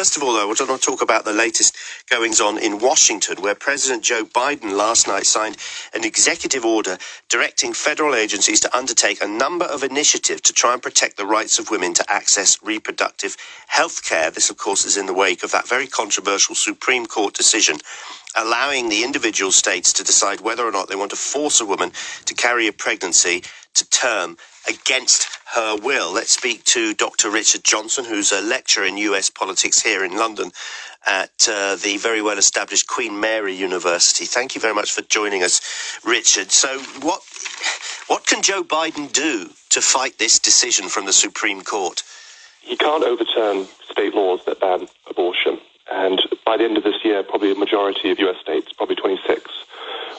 First of all, though, I want to talk about the latest goings-on in Washington, where President Joe Biden last night signed an executive order directing federal agencies to undertake a number of initiatives to try and protect the rights of women to access reproductive health care. This, of course, is in the wake of that very controversial Supreme Court decision allowing the individual states to decide whether or not they want to force a woman to carry a pregnancy to term against her will. Let's speak to Dr. Richard Johnson, who's a lecturer in US politics here in London at the very well-established Queen Mary University. Thank you very much for joining us, Richard. So what can Joe Biden do to fight this decision from the Supreme Court? He can't overturn state laws that ban abortion. And by the end of this year, probably a majority of US states, probably 26,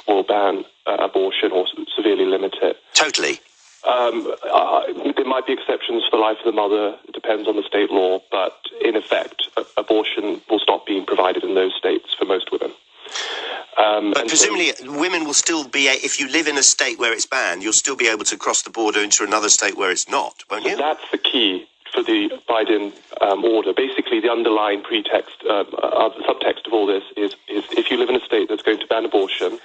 will ban abortion or severely limit it. Totally. There might be exceptions for the life of the mother. It depends on the state law. But in effect, abortion will stop being provided in those states for most women. But presumably women will still be, if you live in a state where it's banned, you'll still be able to cross the border into another state where it's not, won't you? That's the key for the Biden order. Basically, the underlying subtext of all this is if you live in a state that's going to ban abortion,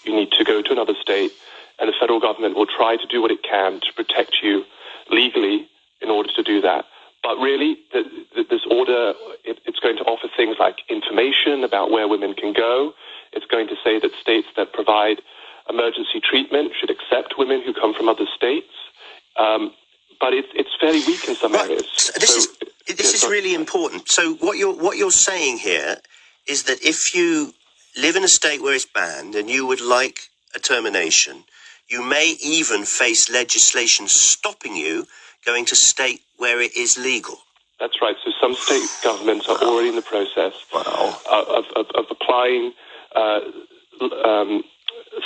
you need to go to another state, and the federal government will try to do what it can to protect you legally in order to do that. But really, this order, it's going to offer things like information about where women can go. It's going to say that states that provide emergency treatment should accept women who come from other states. But it's fairly weak in some areas. This is really important. So what you're saying here is that if you live in a state where it's banned and you would like a termination, you may even face legislation stopping you going to state where it is legal. That's right. So some state governments are already in the process of applying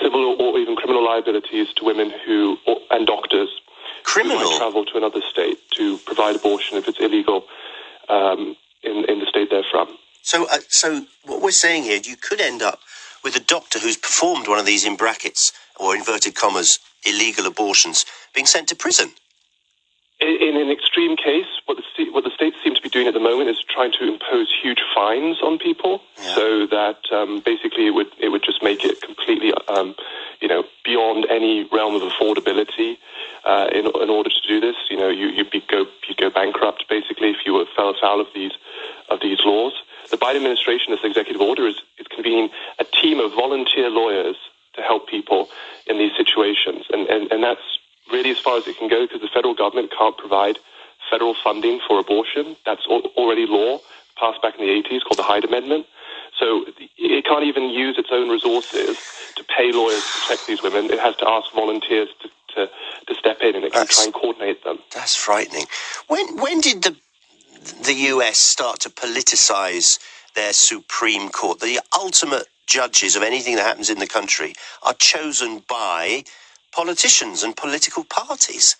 civil or even criminal liabilities to women and doctors who might travel to another state to provide abortion if it's illegal in the state they're from. So what we're saying here, you could end up with a doctor who's performed one of these, in brackets or inverted commas, illegal abortions, being sent to prison. In an extreme case, what the states seem to be doing at the moment is trying to impose huge fines on people, so that basically it would just make it completely beyond any realm of affordability. In order to do this, you'd go bankrupt basically if you fell afoul of these laws. The Biden administration, this executive order, is convening a team of volunteer lawyers to help people in these situations, and that's really as far as it can go, because the federal government can't provide federal funding for abortion. That's already law passed back in the 80s called the Hyde Amendment. So it can't even use its own resources to pay lawyers to protect these women. It has to ask volunteers to step in, and it can try and coordinate them. That's frightening. When did the US start to politicize their Supreme Court? The ultimate judges of anything that happens in the country are chosen by politicians and political parties.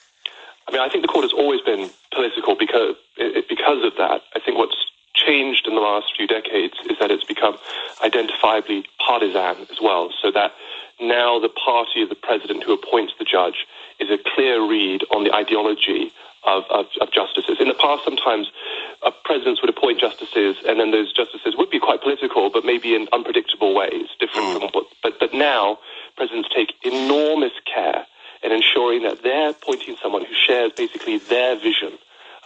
I mean, I think the court has always been political because of that. I think what's changed in the last few decades is that it's become identifiably partisan as well, so that now the party of the president who appoints the judge is a clear read on the ideology of justices. In the past, sometimes presidents would appoint justices, and then those justices would be quite political, but maybe in unpredictable ways, different from what. But now, presidents take enormous care in ensuring that they're appointing someone who shares basically their vision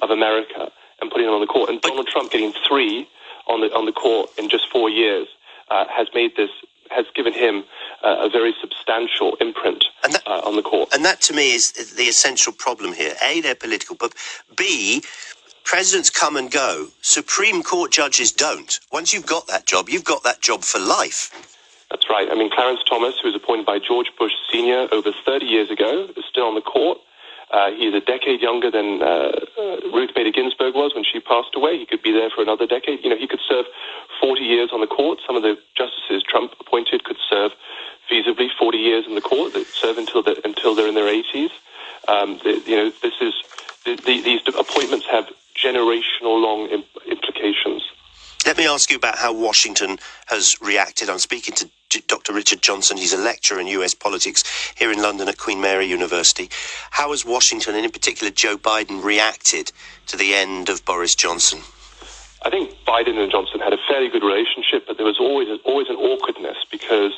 of America and putting them on the court. And Donald Trump getting 3 on the court in just 4 years has given him a very substantial imprint on the court. And that, to me, is the essential problem here. A, they're political, but B, presidents come and go. Supreme Court judges don't. Once you've got that job, you've got that job for life. That's right. I mean, Clarence Thomas, who was appointed by George Bush Sr. over 30 years ago, is still on the court. He's a decade younger than Ruth Bader Ginsburg was when she passed away. He could be there for another decade. He could serve 40 years on the court. Some of the justices Trump appointed could serve feasibly 40 years in the court. They serve until they're in their 80s. These appointments have generational-long implications. Let me ask you about how Washington has reacted. I'm speaking to Dr. Richard Johnson. He's a lecturer in US politics here in London at Queen Mary University. How has Washington, and in particular Joe Biden, reacted to the end of Boris Johnson? I think Biden and Johnson had a fairly good relationship, but there was always an awkwardness because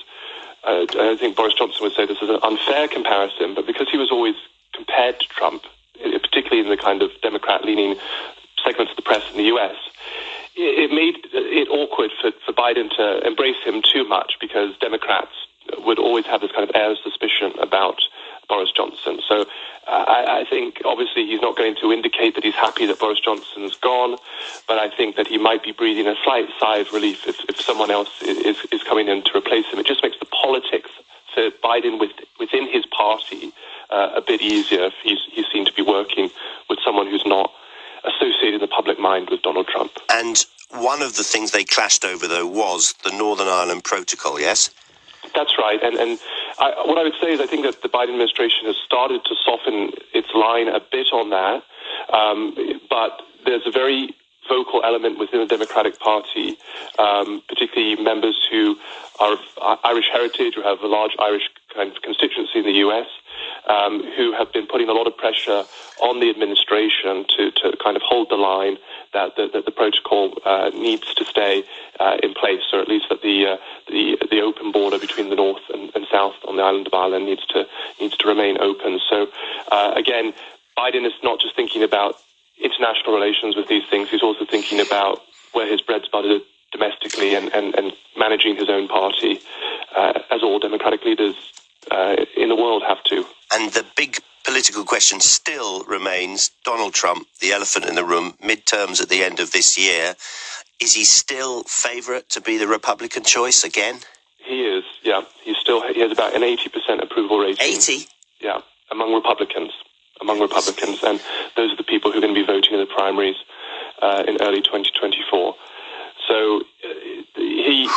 I think Boris Johnson would say this is an unfair comparison, but because he was always compared to Trump, particularly in the kind of Democrat-leaning segments of the press in the US, it made it awkward for Biden to embrace him too much because Democrats would always have this kind of air of suspicion about Boris Johnson. So I think obviously he's not going to indicate that he's happy that Boris Johnson's gone, but I think that he might be breathing a slight sigh of relief if someone else is coming in to replace him. It just makes the politics for Biden within his party a bit easier if he's seen to be working with someone who's not associated in the public mind with Donald Trump. And one of the things they clashed over, though, was the Northern Ireland Protocol, yes? That's right. And what I would say is I think that the Biden administration has started to soften its line a bit on that, but there's a very vocal element within the Democratic Party, particularly members who are of Irish heritage, who have a large Irish kind of constituency in the US, who have been putting a lot of pressure on the administration to kind of hold the line that the protocol needs to stay in place, or at least that the open border between the north and south on the island of Ireland needs to remain open. So again, Biden is not just thinking about international relations with these things; he's also thinking about where his bread's buttered domestically and managing his own party, as all Democratic leaders in the world have to. And the big political question still remains Donald Trump, the elephant in the room, midterms at the end of this year. Is he still favourite to be the Republican choice again? He is, yeah. He has about an 80% approval rating. 80? Yeah, among Republicans. And those are the people who are going to be voting in the primaries in early 2024. So he's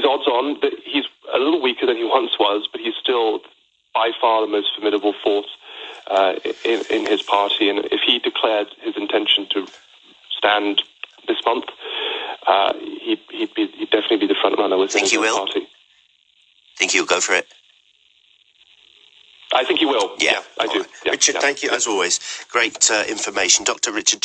odds on, but he's a little weaker than he once was, but he's still by far the most formidable force in his party. And if he declared his intention to stand this month, he'd definitely be the front runner within his party. Think he'll go for it? I think he will. Yeah, I do. Right. Yeah, Richard, thank you as always. Great information. Dr. Richard